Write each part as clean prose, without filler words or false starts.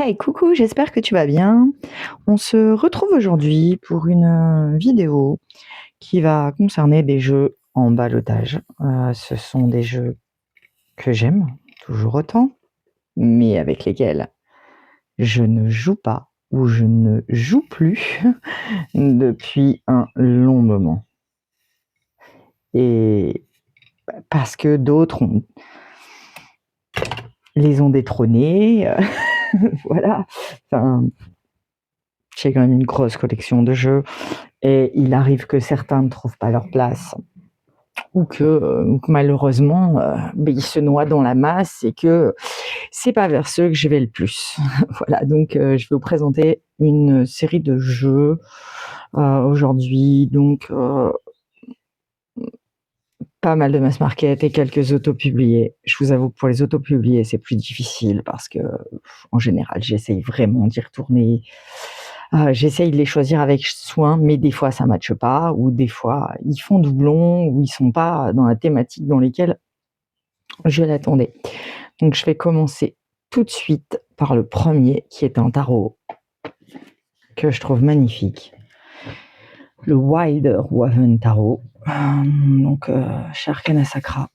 Hey, coucou, j'espère que tu vas bien. On se retrouve aujourd'hui pour une vidéo qui va concerner des jeux en ballottage. Ce sont des jeux que j'aime toujours autant, mais avec lesquels je ne joue pas ou je ne joue plus depuis un long moment. Et parce que d'autres les ont détrônés, voilà. Enfin, j'ai quand même une grosse collection de jeux. Et il arrive que certains ne trouvent pas leur place ou que malheureusement, ils se noient dans la masse et que c'est pas vers ceux que je vais le plus. Voilà, donc je vais vous présenter une série de jeux aujourd'hui. Donc pas mal de mass market et quelques autopubliés. Je vous avoue que pour les autopubliés, c'est plus difficile parce que en général, j'essaye vraiment d'y retourner. J'essaye de les choisir avec soin, mais des fois ça matche pas, ou des fois ils font doublon, ou ils sont pas dans la thématique dans lesquelles je l'attendais. Donc je vais commencer tout de suite par le premier, qui est un tarot que je trouve magnifique. Le Wider Woven Tarot, donc chez Arcana Sacra.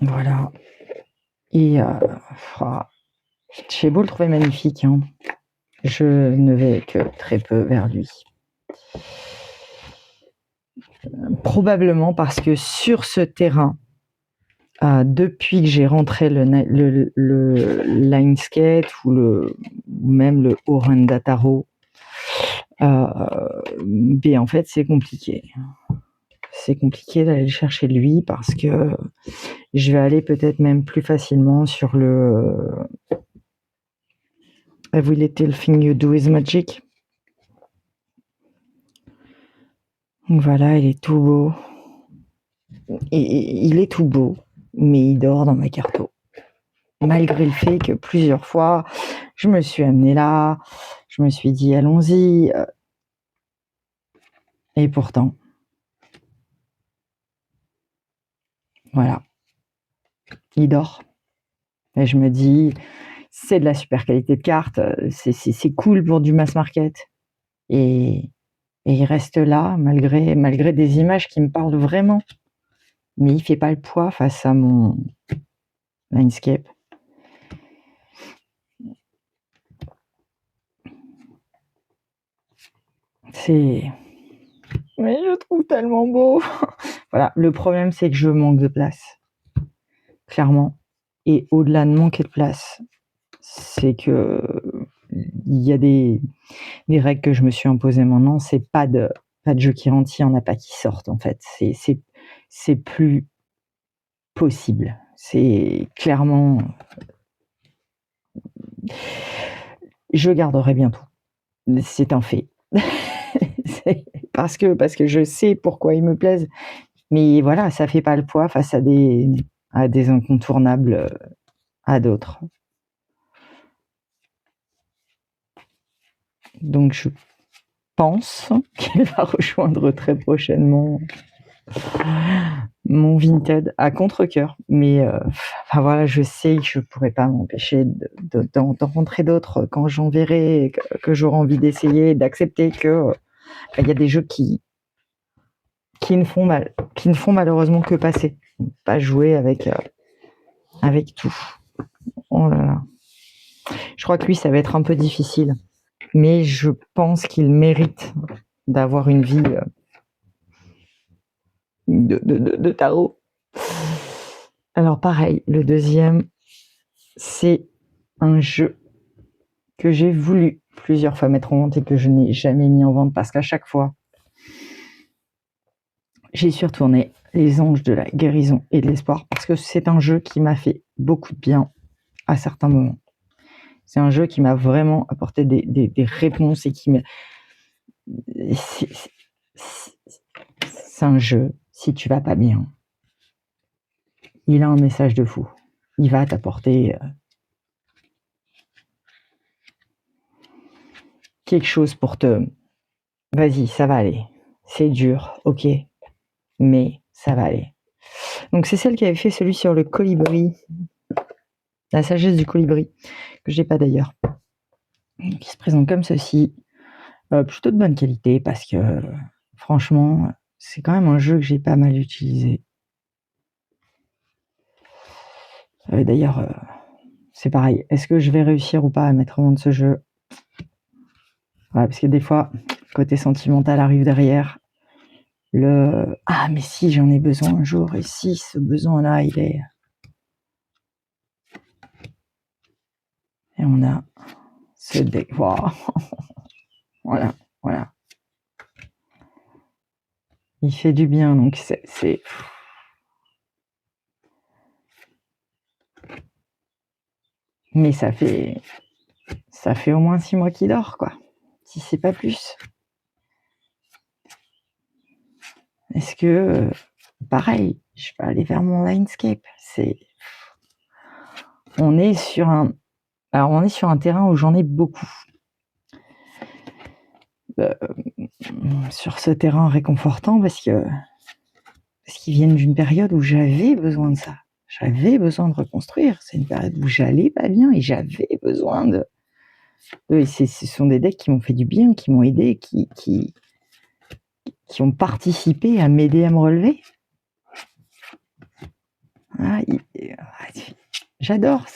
Voilà. Et j'ai beau le trouver magnifique, hein, je ne vais que très peu vers lui. Probablement parce que sur ce terrain, depuis que j'ai rentré le Linescape ou même le Orenda Tarot, en fait c'est compliqué. C'est compliqué d'aller le chercher lui parce que je vais aller peut-être même plus facilement sur le Every Little Thing You Do Is Magic. Voilà, il est tout beau. Et il est tout beau, mais il dort dans ma carto. Malgré le fait que plusieurs fois, je me suis amenée là, je me suis dit allons-y. Et pourtant, voilà, il dort. Et je me dis, c'est de la super qualité de carte, c'est cool pour du mass market. Et il reste là, malgré des images qui me parlent vraiment. Mais il fait pas le poids face à mon Landscape. Mais je le trouve tellement beau. Voilà, le problème c'est que je manque de place. Clairement. Et au-delà de manquer de place, c'est que il y a des règles que je me suis imposées maintenant, c'est pas de jeu qui rentre, il n'y en a pas qui sortent en fait. C'est plus possible. C'est clairement. Je garderai bien tout. C'est un fait. parce que je sais pourquoi ils me plaisent. Mais voilà, ça fait pas le poids face à des incontournables, à d'autres. Donc je pense qu'il va rejoindre très prochainement mon Vinted à contre-cœur. Mais voilà, je sais que je pourrais pas m'empêcher d'en rentrer d'autres quand j'en verrai, que j'aurai envie d'essayer, d'accepter que il y a des jeux qui ne font malheureusement que passer, pas jouer avec tout. Oh là là. Je crois que lui, ça va être un peu difficile, mais je pense qu'il mérite d'avoir une vie de tarot. Alors pareil, le deuxième, c'est un jeu que j'ai voulu plusieurs fois mettre en vente et que je n'ai jamais mis en vente parce qu'à chaque fois, j'y suis retournée. Les Anges de la guérison et de l'espoir, parce que c'est un jeu qui m'a fait beaucoup de bien à certains moments. C'est un jeu qui m'a vraiment apporté des réponses et qui me... C'est un jeu, si tu vas pas bien, il a un message de fou. Il va t'apporter quelque chose pour te... Vas-y, ça va aller. C'est dur, ok, mais ça va aller. Donc c'est celle qui avait fait celui sur le colibri, la sagesse du colibri, que j'ai pas d'ailleurs, qui se présente comme ceci, plutôt de bonne qualité parce que franchement, c'est quand même un jeu que j'ai pas mal utilisé. D'ailleurs, c'est pareil, est-ce que je vais réussir ou pas à mettre en vente ce jeu? Ouais, parce que des fois, le côté sentimental arrive derrière. Ah, mais si, j'en ai besoin un jour, et si ce besoin-là, il est. Et on a ce deck. Wow. Voilà, voilà. Il fait du bien, donc c'est. Mais ça fait au moins 6 mois qu'il dort, quoi. Si c'est pas plus. Est-ce que, pareil, je vais aller vers mon Linescape. On est sur un terrain où j'en ai beaucoup. Sur ce terrain réconfortant parce qu'ils viennent d'une période où j'avais besoin de ça. J'avais besoin de reconstruire. C'est une période où j'allais pas bien et j'avais besoin de. Ce sont des decks qui m'ont fait du bien, qui m'ont aidé, qui ont participé à m'aider à me relever. J'adore.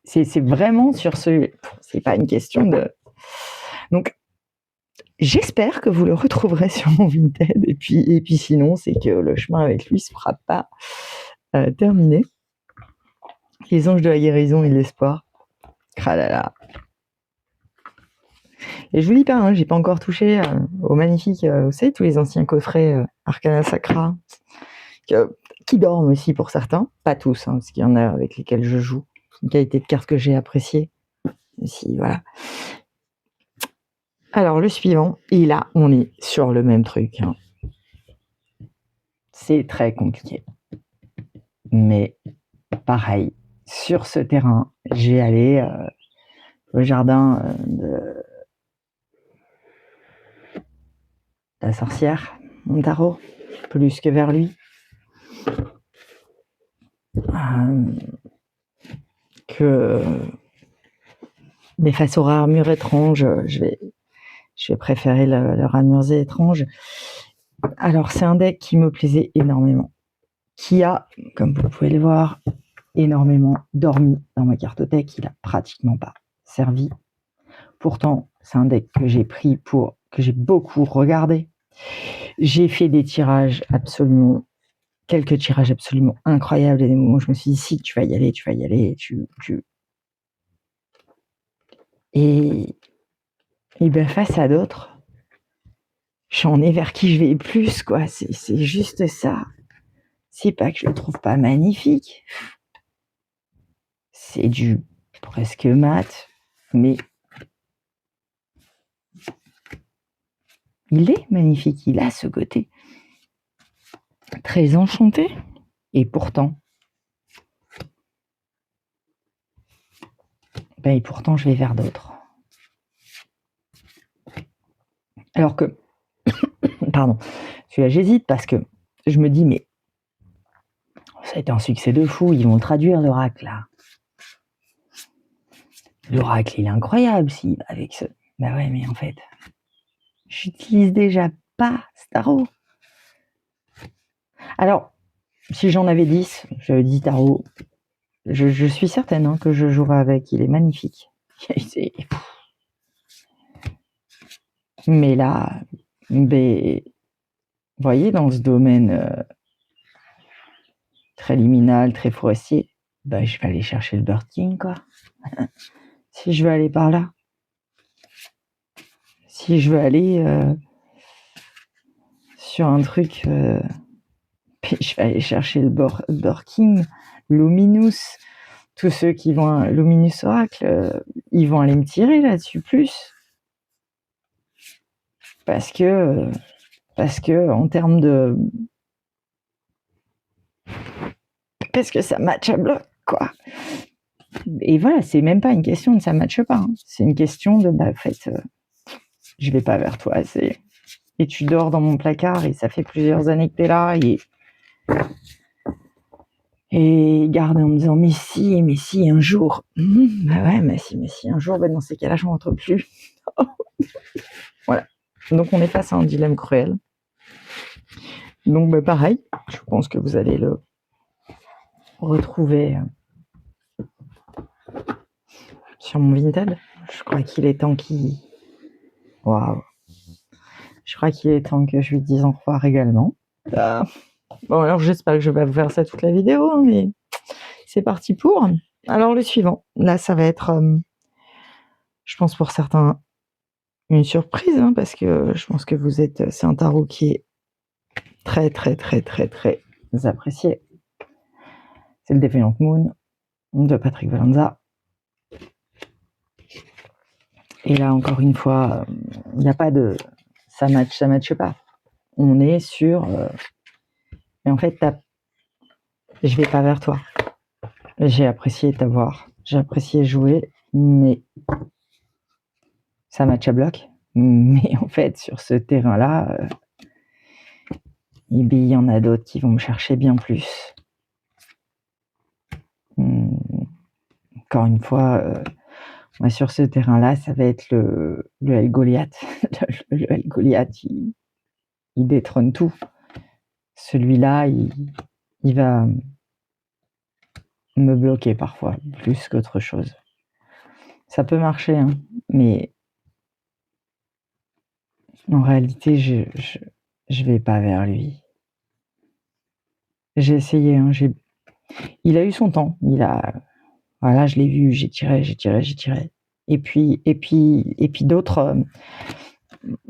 C'est vraiment sur ce. C'est pas une question de. Donc, j'espère que vous le retrouverez sur mon Vinted. Et puis sinon, c'est que le chemin avec lui ne sera pas terminé. Les anges de la guérison et de l'espoir. Cralala. Et je vous dis pas, hein, j'ai pas encore touché au magnifique, vous savez, tous les anciens coffrets Arcana Sacra, qui dorment aussi pour certains, pas tous, hein, parce qu'il y en a avec lesquels je joue. C'est une qualité de carte que j'ai appréciée. Aussi, voilà. Alors, le suivant, et là, on est sur le même truc. Hein. C'est très compliqué. Mais pareil, sur ce terrain, j'ai allé au jardin de la sorcière, mon tarot, plus que vers lui. Mais face aux ramures étranges, je vais préférer le ramures étranges. Alors, c'est un deck qui me plaisait énormément, qui a, comme vous pouvez le voir, énormément dormi dans ma cartothèque. Il a pratiquement pas servi. Pourtant, c'est un deck que j'ai pris que j'ai beaucoup regardé. J'ai fait quelques tirages absolument incroyables. Et des moments où je me suis dit, si, tu vas y aller. Et ben face à d'autres, j'en ai vers qui je vais plus, quoi. C'est juste ça. C'est pas que je le trouve pas magnifique. C'est du presque mat, mais il est magnifique. Il a ce côté très enchanté. Et pourtant, je vais vers d'autres. Alors que, pardon, celui-là, j'hésite parce que je me dis, mais ça a été un succès de fou, ils vont le traduire, l'oracle, là. L'oracle, il est incroyable, si, avec ce... Bah ouais, mais en fait, j'utilise déjà pas ce tarot. Alors, si j'en avais 10, j'avais 10 tarots, je suis certaine que je jouerai avec, il est magnifique. Mais là, vous voyez, dans ce domaine très liminal, très forestier, je vais aller chercher le Bird King, quoi. Si je veux aller par là. Si je veux aller sur un truc, je vais aller chercher le Bird King, Luminous, tous ceux qui vont, Luminous Oracle, ils vont aller me tirer là-dessus plus. Parce que en termes de... Parce que ça match à bloc, quoi. Et voilà, c'est même pas une question de ça matche pas. Hein. C'est une question de, en fait, je vais pas vers toi. Et tu dors dans mon placard et ça fait plusieurs années que t'es là. Et il garde en me disant mais si un jour. Bah ouais, mais si un jour, dans ces cas-là, je rentre plus. Voilà. Donc on est face à un dilemme cruel. Donc pareil, je pense que vous allez le retrouver sur mon Vinted. Je crois qu'il est temps qu'il... Waouh. Je crois qu'il est temps que je lui dise au revoir également. Bon, alors j'espère que je vais pas vous faire ça toute la vidéo, hein, mais c'est parti pour. Alors le suivant, là ça va être, je pense pour certains, une surprise, hein, parce que je pense que c'est un tarot qui est très très très très très apprécié. C'est le Defiant Moon de Patrick Vallonza. Et là encore une fois, il n'y a pas de ça matche pas. On est sur mais en fait je vais pas vers toi. J'ai apprécié t'avoir, j'ai apprécié jouer, mais ça match à bloc. Mais en fait, sur ce terrain-là, il y en a d'autres qui vont me chercher bien plus. Encore une fois, moi, sur ce terrain-là, ça va être le El Goliath. Le El Goliath, il détrône tout. Celui-là, il va me bloquer parfois, plus qu'autre chose. Ça peut marcher, hein, mais en réalité, je vais pas vers lui. J'ai essayé, hein, il a eu son temps. Voilà, je l'ai vu, j'ai tiré. Et puis d'autres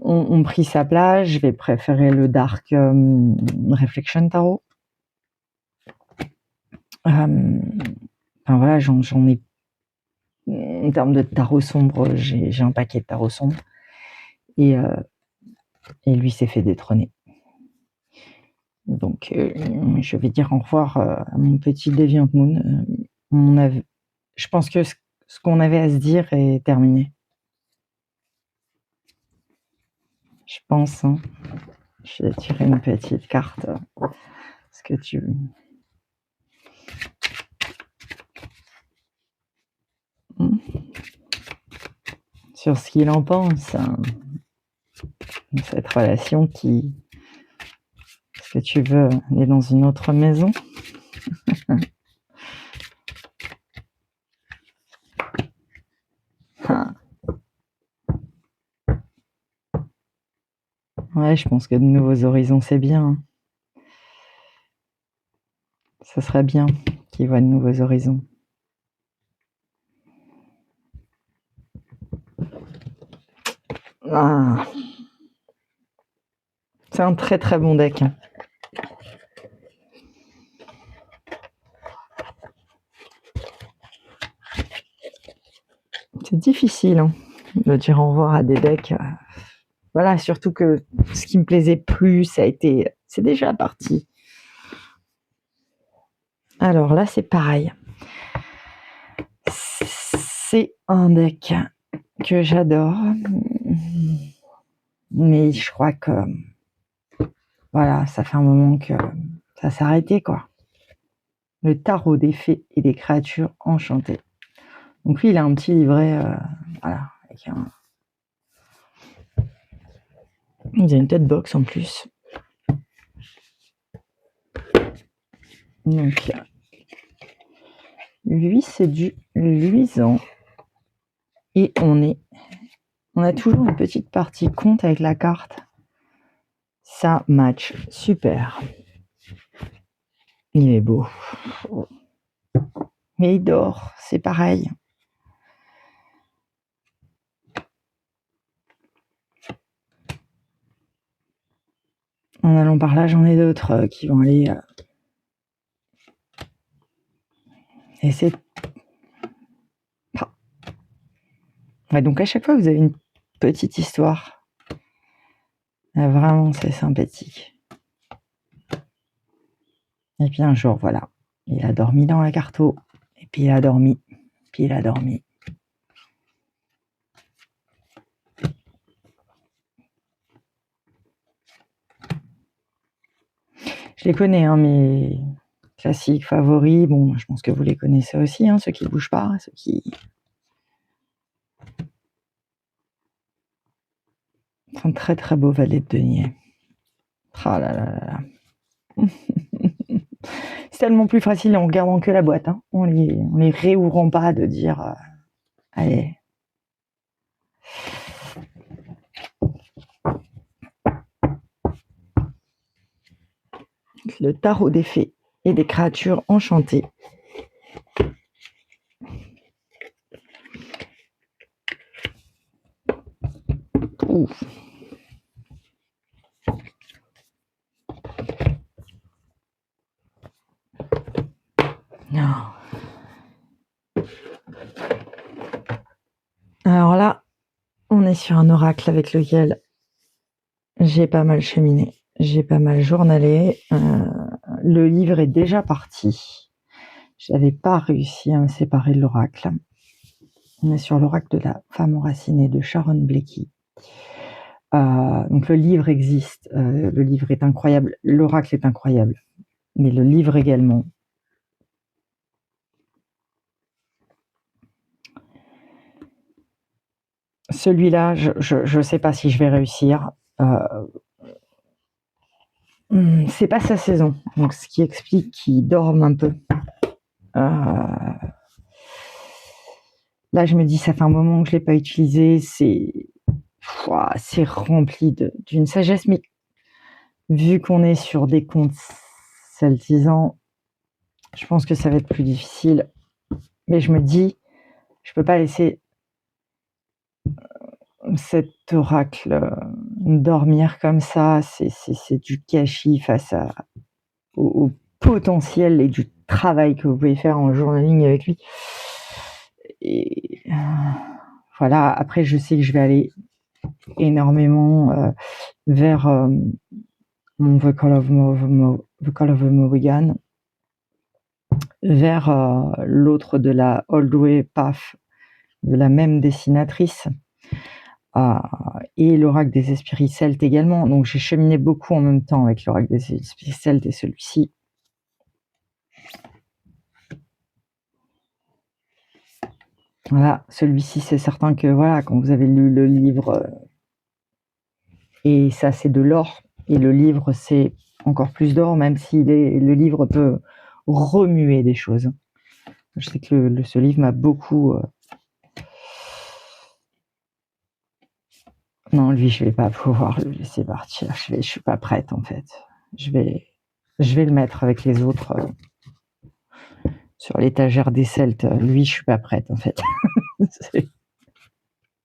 ont pris sa place. Je vais préférer le Dark Reflection Tarot. Enfin voilà, j'en ai. En termes de tarot sombre, j'ai un paquet de tarot sombre. Et lui s'est fait détrôner. Donc, je vais dire au revoir à mon petit Deviant Moon. Je pense que ce qu'on avait à se dire est terminé. Je pense, hein. Je vais tirer une petite carte. Ce que tu... Sur ce qu'il en pense. Cette relation qui... Est-ce que tu veux aller dans une autre maison? Ouais, je pense que de nouveaux horizons, c'est bien. Ça serait bien qu'il voit de nouveaux horizons. Ah. C'est un très très bon deck. C'est difficile de dire au revoir à des decks. Voilà, surtout que ce qui me plaisait plus, c'est déjà parti. Alors là, c'est pareil. C'est un deck que j'adore, mais je crois que voilà, ça fait un moment que ça s'est arrêté, quoi. Le tarot des fées et des créatures enchantées. Donc lui, il a un petit livret, voilà, avec il a une tête box en plus. Donc lui, c'est du luisant. Et on a toujours une petite partie compte avec la carte. Ça match super. Il est beau. Mais il dort, c'est pareil. En allant par là, j'en ai d'autres qui vont aller essayer de... Ouais, donc à chaque fois, vous avez une petite histoire. Vraiment, c'est sympathique. Et puis un jour, voilà, il a dormi dans la carto. Et puis il a dormi. Puis il a dormi. Je les connais, hein, mes classiques favoris, bon, je pense que vous les connaissez aussi, hein, ceux qui ne bougent pas, ceux qui... Un très très beau valet de denier. Ah là là là là. C'est tellement plus facile en regardant que la boîte, hein. On les réouvrant pas de dire allez. Le tarot des fées et des créatures enchantées. Ouf. Alors là, on est sur un oracle avec lequel j'ai pas mal cheminé, j'ai pas mal journalé. Le livre est déjà parti. Je n'avais pas réussi à me séparer de l'oracle. On est sur l'oracle de la femme enracinée de Sharon Blakey. Donc le livre existe, le livre est incroyable, l'oracle est incroyable, mais le livre également. Celui-là, je sais pas si je vais réussir. C'est pas sa saison, donc ce qui explique qu'il dorme un peu. Là, je me dis, ça fait un moment que je l'ai pas utilisé, c'est rempli d'une sagesse, mais vu qu'on est sur des contes celtisants, je pense que ça va être plus difficile. Mais je me dis, je peux pas laisser cet oracle dormir comme ça. C'est du gâchis face au potentiel et du travail que vous pouvez faire en journaling avec lui. Et voilà, après, je sais que je vais aller énormément vers mon The Call of Morrigan, vers l'autre de la Old Way Path, de la même dessinatrice, et l'oracle des esprits celtes également. Donc j'ai cheminé beaucoup en même temps avec l'oracle des esprits celtes et celui-ci. Voilà, celui-ci, c'est certain que voilà, quand vous avez lu le livre, et ça c'est de l'or, et le livre c'est encore plus d'or, même si le livre peut remuer des choses. Je sais que ce livre m'a beaucoup... Non, lui, je vais pas pouvoir le laisser partir. Je suis pas prête, en fait. Je vais le mettre avec les autres sur l'étagère des Celtes. Lui, je suis pas prête, en fait.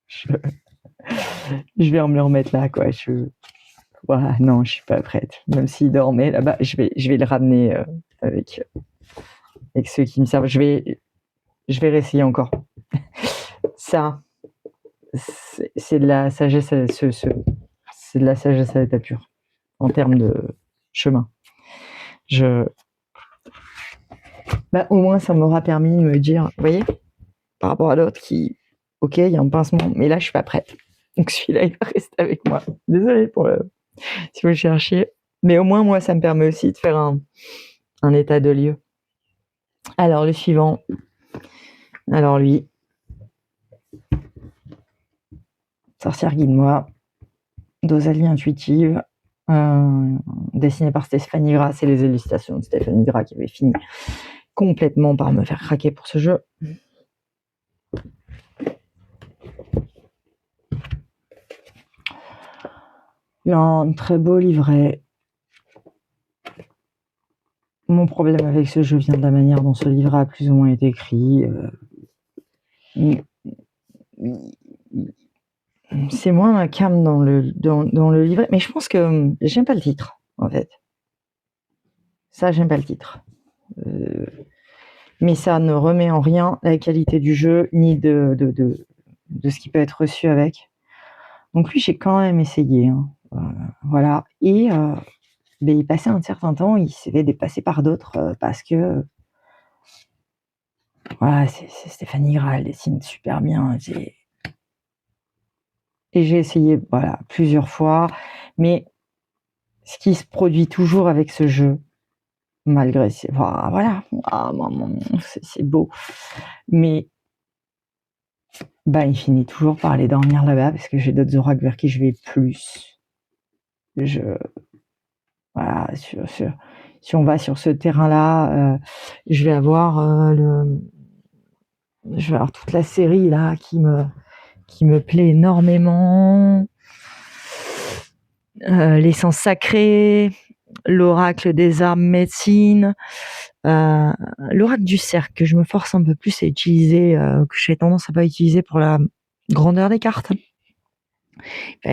Je vais me le remettre là, quoi. Voilà, non, je suis pas prête. Même s'il dormait là-bas, je vais le ramener avec ceux qui me servent. Je vais réessayer encore. Ça, c'est de la sagesse, c'est de la sagesse à l'état pur en termes de chemin. Au moins, ça m'aura permis de me dire, vous voyez, par rapport à l'autre qui, ok, il y a un pincement, mais là, je suis pas prête. Donc celui-là, il va rester avec moi. Désolée si vous le cherchiez. Mais au moins, moi, ça me permet aussi de faire un état de lieu. Alors, le suivant. Alors, lui. Sorcière guide-moi. Dosalie intuitive. Dessiné par Stéphanie Gras. C'est les illustrations de Stéphanie Gras qui avait fini complètement par me faire craquer pour ce jeu. Il y a un très beau livret. Mon problème avec ce jeu vient de la manière dont ce livret a plus ou moins été écrit. C'est moins ma cam dans le livret, mais je pense que j'aime pas le titre, en fait. Ça, j'aime pas le titre. Mais ça ne remet en rien la qualité du jeu, ni de ce qui peut être reçu avec. Donc lui, j'ai quand même essayé. Hein. Voilà. Et il passait un certain temps, il s'est fait dépasser par d'autres parce que voilà, c'est Stéphanie Gras, elle dessine super bien. Et j'ai essayé plusieurs fois, mais ce qui se produit toujours avec ce jeu, malgré voilà, c'est beau. Mais il finit toujours par aller dormir là-bas parce que j'ai d'autres oracles vers qui je vais plus. Voilà, si on va sur ce terrain-là, je vais avoir toute la série là qui me plaît énormément. L'essence sacrée, l'oracle des armes médecine, l'oracle du cercle que je me force un peu plus à utiliser, que j'ai tendance à pas utiliser pour la grandeur des cartes.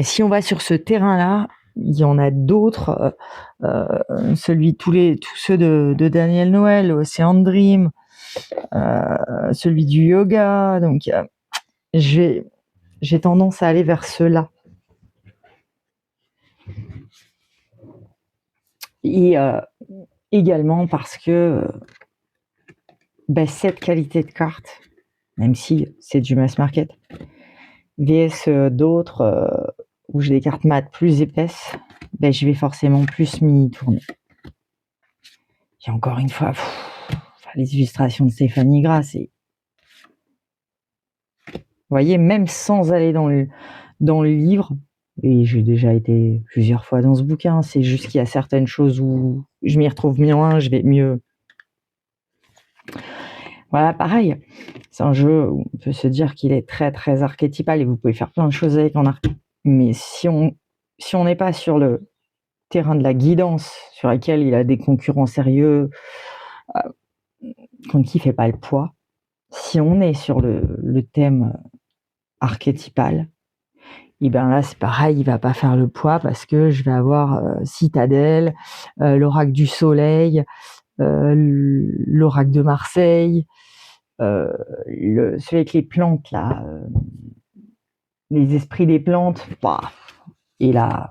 Si on va sur ce terrain-là, il y en a d'autres, tous ceux de Daniel Noël, Ocean Dream, celui du yoga, donc j'ai tendance à aller vers ceux-là. Et également parce que cette qualité de carte, même si c'est du mass market, vs d'autres où j'ai des cartes mat plus épaisses, je vais forcément plus m'y tourner. Et encore une fois, les illustrations de Stéphanie Gras, c'est... Vous voyez, même sans aller dans le livre, et j'ai déjà été plusieurs fois dans ce bouquin, c'est juste qu'il y a certaines choses où je m'y retrouve moins, je vais mieux. Voilà, pareil, c'est un jeu où on peut se dire qu'il est très très archétypal et vous pouvez faire plein de choses avec en arc. Mais si on n'est pas sur le terrain de la guidance, sur lequel il a des concurrents sérieux, contre qui il fait pas le poids, si on est sur le thème archétypal, et là c'est pareil, il va pas faire le poids parce que je vais avoir Citadelle, l'oracle du soleil, l'oracle de Marseille, celui avec les plantes là, les esprits des plantes, et là,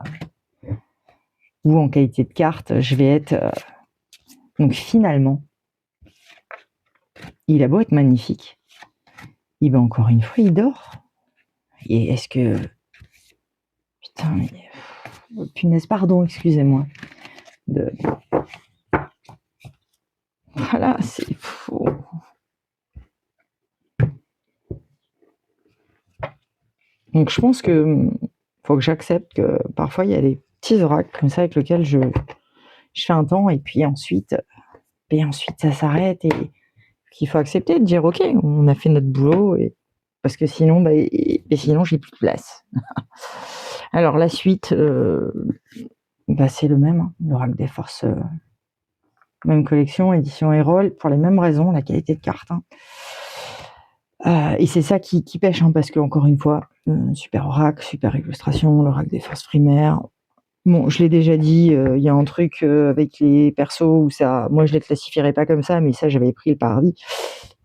ou en qualité de carte, je vais être... Donc finalement, il a beau être magnifique, encore une fois, il dort. Et est-ce que... Putain, mais... Punaise, pardon, excusez-moi. Voilà, c'est faux. Donc je pense que faut que j'accepte que parfois il y a des petits oracles comme ça avec lesquels je fais un temps et puis ensuite ça s'arrête et qu'il faut accepter de dire ok, on a fait notre boulot et parce que sinon sinon j'ai plus de place. Alors la suite c'est le même, l'oracle des forces, même collection, édition Erol, pour les mêmes raisons, la qualité de carte. Et c'est ça qui pêche, parce que encore une fois, super oracle, super illustration, l'oracle des forces primaires. Bon, je l'ai déjà dit, il y a un truc avec les persos où ça, moi je les classifierais pas comme ça, mais ça j'avais pris le parti.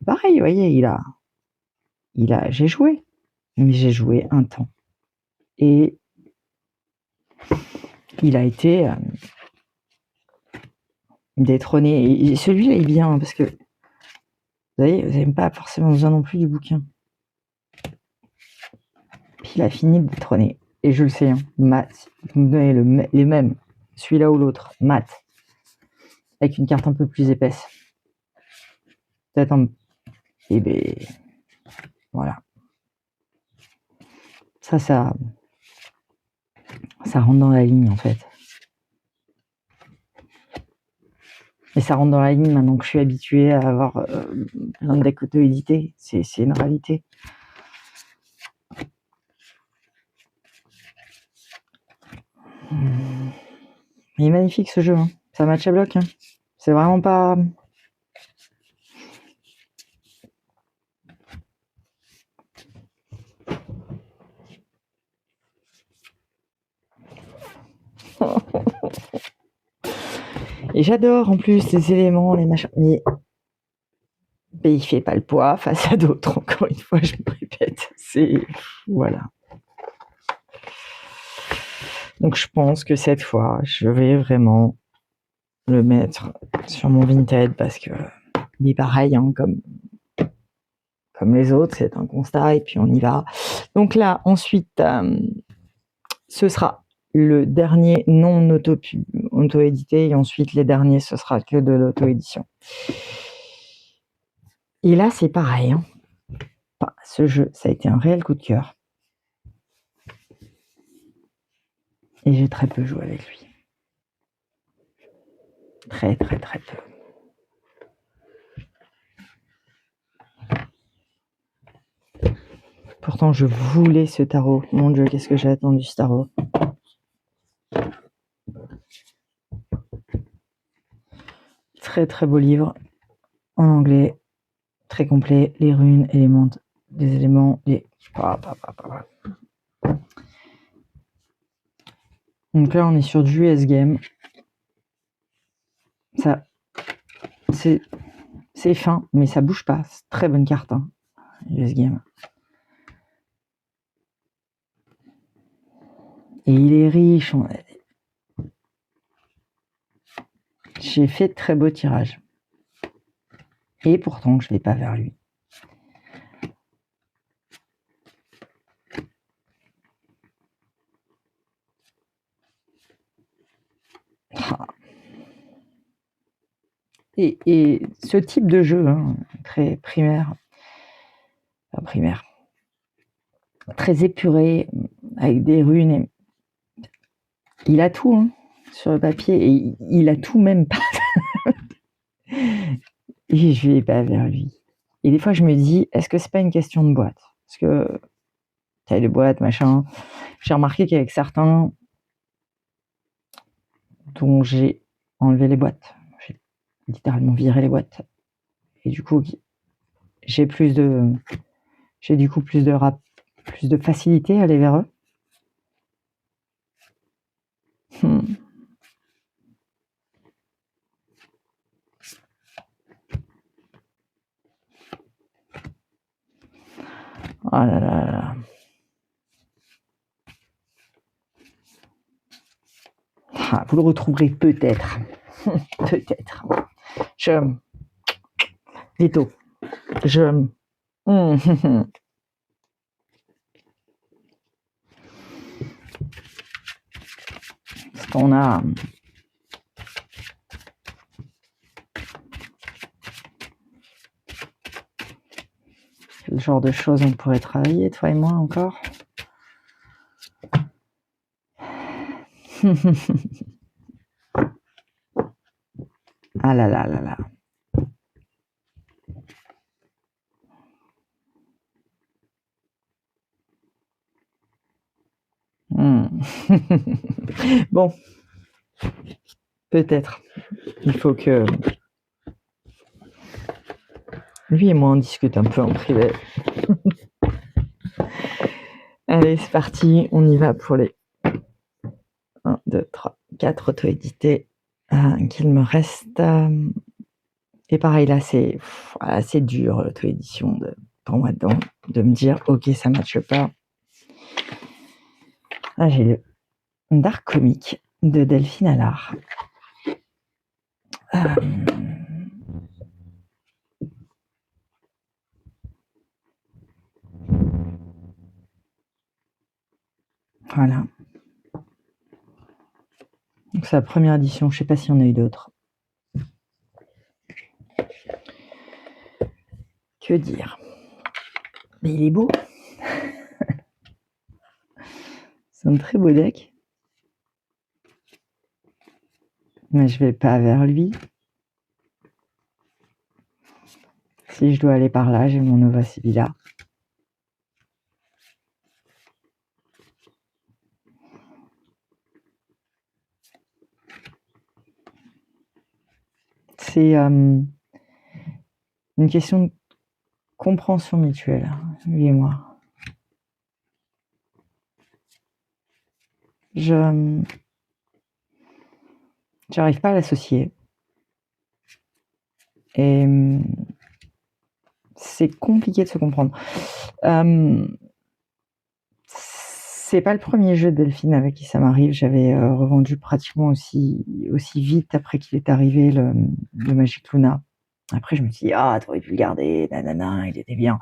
Pareil, vous voyez, j'ai joué, mais j'ai joué un temps. Et il a été détrôné. Et celui-là est bien, parce que, vous voyez, vous n'avez pas forcément besoin non plus du bouquin. Puis il a fini de détrôner. Et je le sais, Matt, vous me donnez les mêmes, celui-là ou l'autre, Matt, avec une carte un peu plus épaisse. Peut-être voilà. Ça rentre dans la ligne, en fait. Et ça rentre dans la ligne maintenant que je suis habituée à avoir plein de decks auto-édités. C'est une réalité. Il est magnifique ce jeu. C'est un match à bloc. C'est vraiment pas... Et j'adore en plus les éléments, les machins. Mais il fait pas le poids face à d'autres. Encore une fois, je me répète. Voilà. Donc je pense que cette fois, je vais vraiment le mettre sur mon Vinted parce que il est pareil, comme les autres, c'est un constat et puis on y va. Donc là, ensuite, ce sera le dernier non auto-édité, et ensuite les derniers, ce sera que de l'auto-édition. Et là, c'est pareil, hein. Ce jeu, ça a été un réel coup de cœur. Et j'ai très peu joué avec lui. Très, très, très peu. Pourtant, je voulais ce tarot. Mon Dieu, qu'est-ce que j'ai attendu ce tarot. Très, très beau livre. En anglais. Très complet. Les runes, éléments, des éléments. Donc là, on est sur du US Game. Ça, c'est fin, mais ça bouge pas. C'est très bonne carte, hein, US Game. Et il est riche. J'ai fait de très beaux tirages. Et pourtant, je ne vais pas vers lui. Et ce type de jeu, hein, très primaire, très épuré, avec des runes, il a tout, hein, sur le papier, et il a tout même pas. Et je vais pas vers lui. Et des fois, je me dis, est-ce que c'est pas une question de boîte? Parce que taille de boîte, machin. J'ai remarqué qu'avec certains dont j'ai enlevé les boîtes, j'ai littéralement viré les boîtes. Et du coup, j'ai plus de facilité à aller vers eux. Oh là là là. Ah, vous le retrouverez peut-être. Peut-être. Veto. Parce qu'on a... Quel genre de choses on pourrait travailler, toi et moi, encore? Ah là là là là. Bon. Peut-être. Il faut que... Lui et moi, on discute un peu en privé. Allez, c'est parti. On y va pour les 1, 2, 3, 4 auto-édités qu'il me reste. Et pareil, là, c'est assez dur, l'auto-édition, pour moi, de me dire, ok, ça ne matche pas. Ah, j'ai le Dark Comic de Delphine Allard. Voilà. Donc, c'est la première édition. Je ne sais pas s'il y en a eu d'autres. Que dire? Mais il est beau. C'est un très beau deck. Mais je vais pas vers lui. Si je dois aller par là, j'ai mon Nova Sibilla. C'est une question de compréhension mutuelle, lui et moi. J'arrive pas à l'associer. Et c'est compliqué de se comprendre. C'est pas le premier jeu de Delphine avec qui ça m'arrive. J'avais revendu pratiquement aussi vite après qu'il est arrivé le Magic Luna. Après, je me suis dit, t'aurais pu le garder, nanana, il était bien.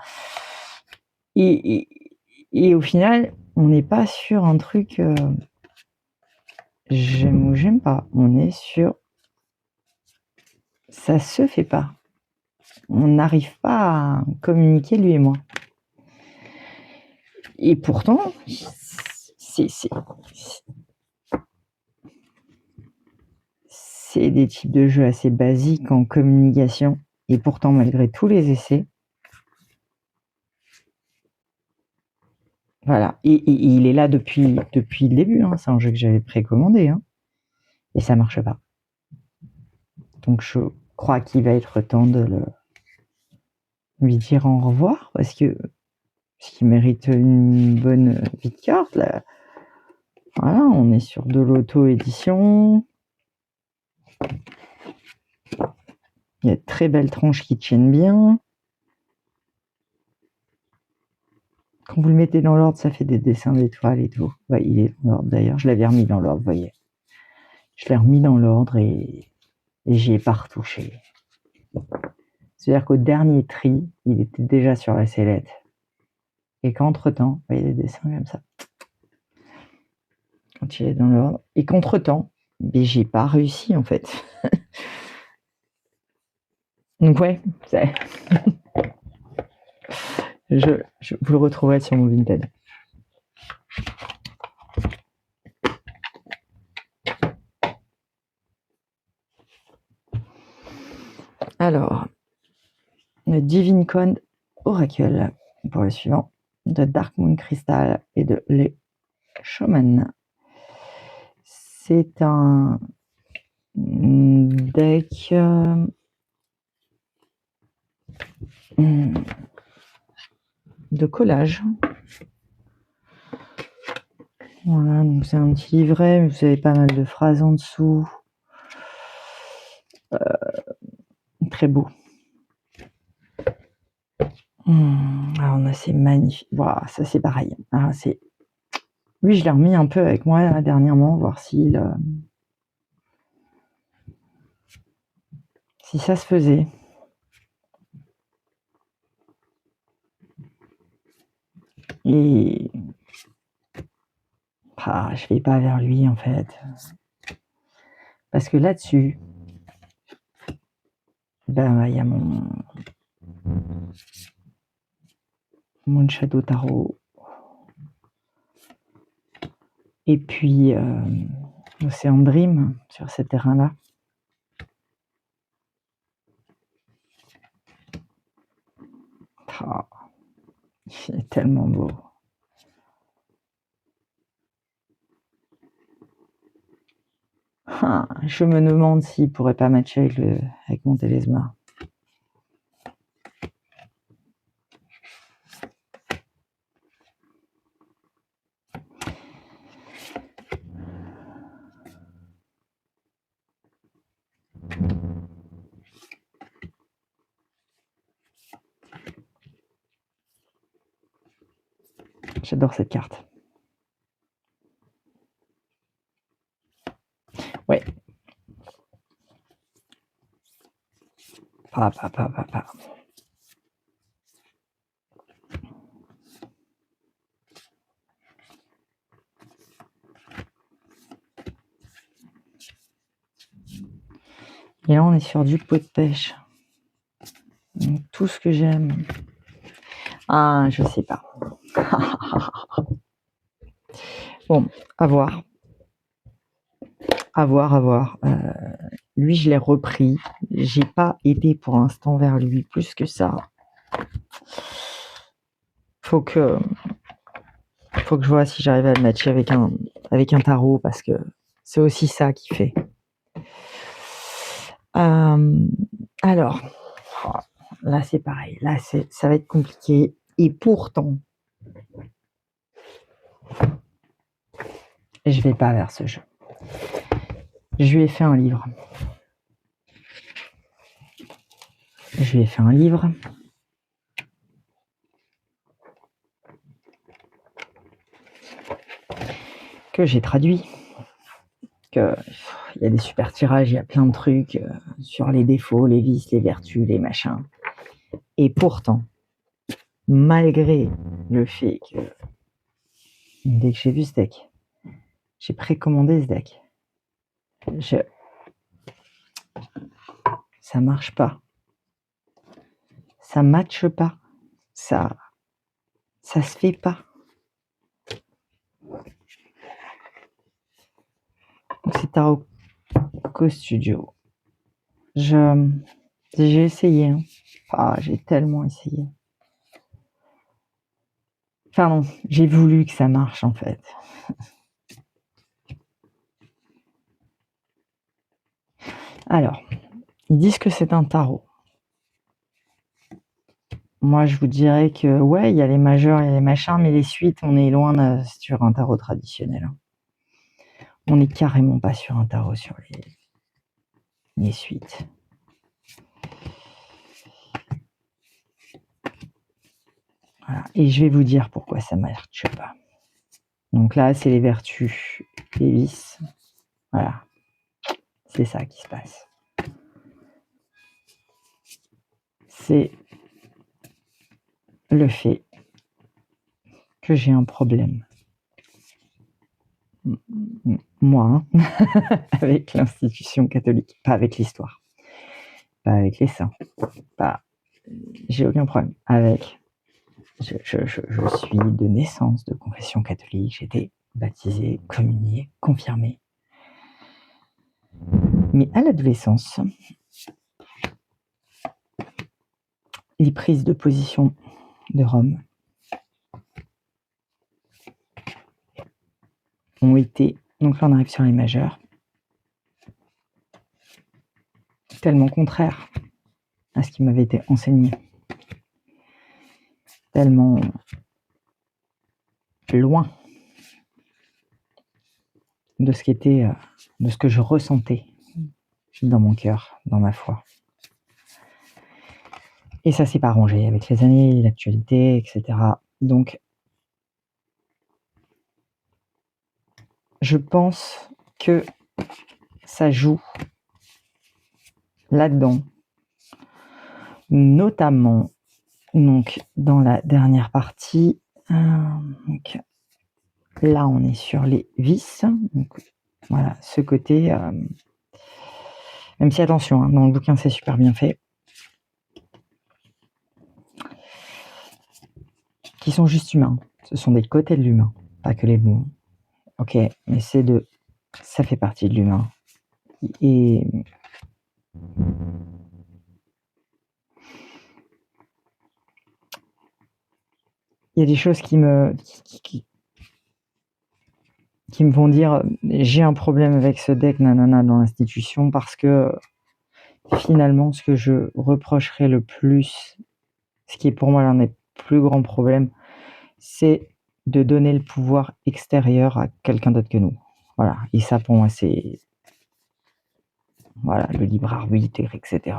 Et au final, on n'est pas sur un truc j'aime ou j'aime pas. On est sur ça se fait pas. On n'arrive pas à communiquer, lui et moi. Et pourtant, c'est des types de jeux assez basiques en communication. Et pourtant, malgré tous les essais, voilà. Et il est là depuis le début. Hein. C'est un jeu que j'avais précommandé. Hein. Et ça marche pas. Donc, je crois qu'il va être temps de lui dire au revoir parce qu'il mérite une bonne vie de carte. Là. Voilà, on est sur de l'auto-édition. Il y a de très belles tranches qui tiennent bien. Quand vous le mettez dans l'ordre, ça fait des dessins d'étoiles et tout. Ouais, il est dans l'ordre d'ailleurs. Je l'avais remis dans l'ordre, vous voyez. Je l'ai remis dans l'ordre et j'y ai pas retouché. C'est-à-dire qu'au dernier tri, il était déjà sur la sellette. Et qu'entre-temps, vous voyez des dessins comme ça. Quand il est dans l'ordre. Et qu'entre-temps, mais j'ai pas réussi en fait. Donc ouais, vous le retrouverez sur mon Vinted. Alors, le Divine Code Oracle pour le suivant, de Dark Moon Crystal et de Les Shaman. C'est un deck de collage. Voilà, donc c'est un petit livret, mais vous avez pas mal de phrases en dessous. Très beau. Alors, on a ces magnifiques. Voilà, ça c'est pareil. Alors, lui, je l'ai remis un peu avec moi dernièrement, voir si ça se faisait. Et je vais pas vers lui en fait. Parce que là-dessus, il y a mon Shadow Tarot. Et puis, Ocean Dream sur ce terrain-là. Il est tellement beau. Je me demande s'il pourrait pas matcher avec mon Télésma. J'adore cette carte. Ouais. Et là, on est sur du pot de pêche. Donc, tout ce que j'aime. Je sais pas. Bon, à voir. Lui, je l'ai repris. J'ai pas été pour l'instant vers lui plus que ça. Faut que je vois si j'arrive à le matcher avec un tarot parce que c'est aussi ça qui fait. Alors, là c'est pareil. Là ça va être compliqué. Et pourtant, je vais pas vers ce jeu. Je lui ai fait un livre. Que j'ai traduit. Il y a des super tirages, il y a plein de trucs sur les défauts, les vices, les vertus, les machins. Et pourtant, malgré le fait que dès que j'ai vu ce deck, j'ai précommandé ce deck. Ça marche pas. Ça matche pas. Ça se fait pas. Donc c'est Tarot Studio. J'ai essayé. Hein. J'ai tellement essayé. Enfin non, j'ai voulu que ça marche en fait. Alors, ils disent que c'est un tarot. Moi, je vous dirais que, ouais, il y a les majeurs, il y a les machins, mais les suites, on est loin sur un tarot traditionnel. Hein. On n'est carrément pas sur un tarot sur les suites. Voilà. Et je vais vous dire pourquoi ça ne marche pas. Donc là, c'est les vertus, les vices. Voilà. C'est ça qui se passe. C'est le fait que j'ai un problème. Moi, hein, avec l'institution catholique, pas avec l'histoire, pas avec les saints, j'ai aucun problème avec. Je suis de naissance de confession catholique, j'ai été baptisé, communié, confirmé. Mais à l'adolescence, les prises de position de Rome ont été, donc là on arrive sur les majeurs, tellement contraires à ce qui m'avait été enseigné, tellement loin de ce qu'était, de ce que je ressentais dans mon cœur, dans ma foi. Et ça s'est pas arrangé avec les années, l'actualité, etc. Donc, je pense que ça joue là-dedans, notamment donc dans la dernière partie. Donc, là, on est sur les vices. Donc, voilà, ce côté. Même si, attention, hein, dans le bouquin, c'est super bien fait. Qui sont juste humains. Ce sont des côtés de l'humain, pas que les bons. Ok, mais ça fait partie de l'humain. Et il y a des choses qui me font dire j'ai un problème avec ce deck nanana dans l'institution parce que finalement ce que je reprocherais le plus, ce qui est pour moi l'un des plus grands problèmes, c'est de donner le pouvoir extérieur à quelqu'un d'autre que nous. Voilà, et ça pour moi c'est le libre arbitre, etc.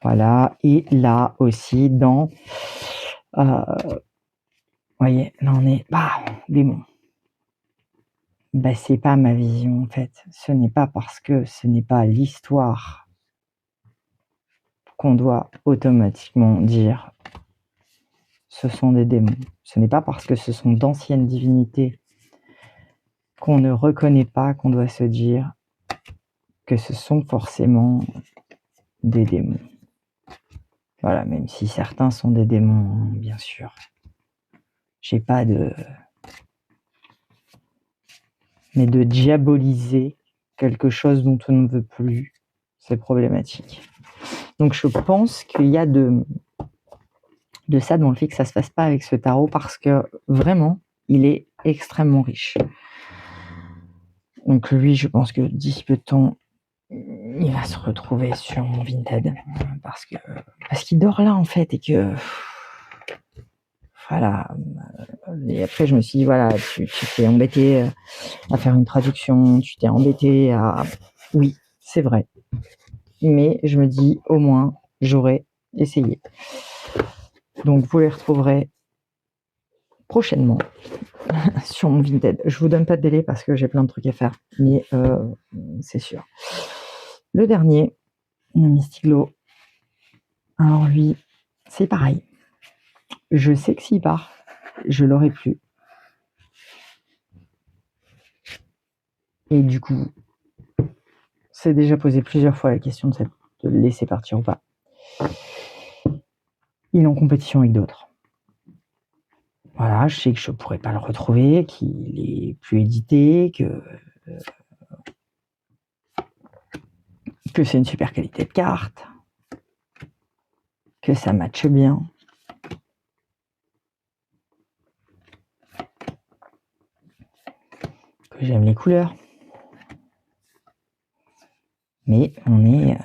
Voilà, et là aussi dans voyez, là on est démon. C'est pas ma vision en fait. Ce n'est pas parce que ce n'est pas l'histoire qu'on doit automatiquement dire ce sont des démons. Ce n'est pas parce que ce sont d'anciennes divinités qu'on ne reconnaît pas qu'on doit se dire que ce sont forcément des démons. Voilà, même si certains sont des démons, bien sûr. J'ai pas de... Mais de diaboliser quelque chose dont on ne veut plus, c'est problématique. Donc je pense qu'il y a de ça dans le fait que ça se fasse pas avec ce tarot parce que vraiment, il est extrêmement riche. Donc lui, je pense que d'ici peu de temps, il va se retrouver sur mon Vinted parce qu'il dort là en fait et que voilà. Et après, je me suis dit voilà, tu t'es embêté à faire une traduction, tu t'es embêté à... Oui, c'est vrai. Mais je me dis au moins, j'aurais essayé. Donc vous les retrouverez prochainement sur mon Vinted. Je vous donne pas de délai parce que j'ai plein de trucs à faire, mais c'est sûr. Le dernier, le Mystic Glow. Alors lui, c'est pareil. Je sais que s'il part, je l'aurai plus. Et du coup, c'est déjà posé plusieurs fois la question de le laisser partir ou pas. Il est en compétition avec d'autres. Voilà, je sais que je pourrais pas le retrouver, qu'il est plus édité, que c'est une super qualité de carte, que ça matche bien. Que j'aime les couleurs. Mais on est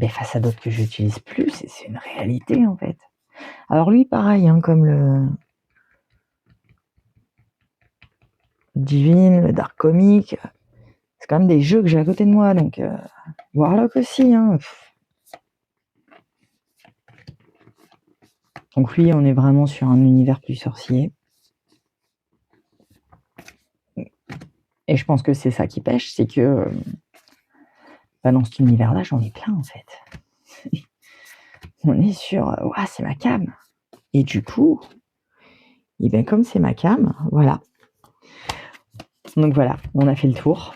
face à d'autres que j'utilise plus, et c'est une réalité en fait. Alors lui, pareil, hein, comme le Divine, le Dark Comic, c'est quand même des jeux que j'ai à côté de moi, donc Warlock aussi. Hein. Donc lui, on est vraiment sur un univers plus sorcier. Et je pense que c'est ça qui pêche, c'est que dans cet univers-là, j'en ai plein en fait. On est sur, c'est ma cam. Et du coup, et bien comme c'est ma cam, voilà. Donc voilà, on a fait le tour.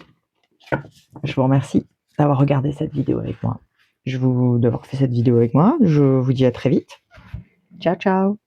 Je vous remercie d'avoir regardé cette vidéo avec moi. D'avoir fait cette vidéo avec moi. Je vous dis à très vite. Ciao, ciao.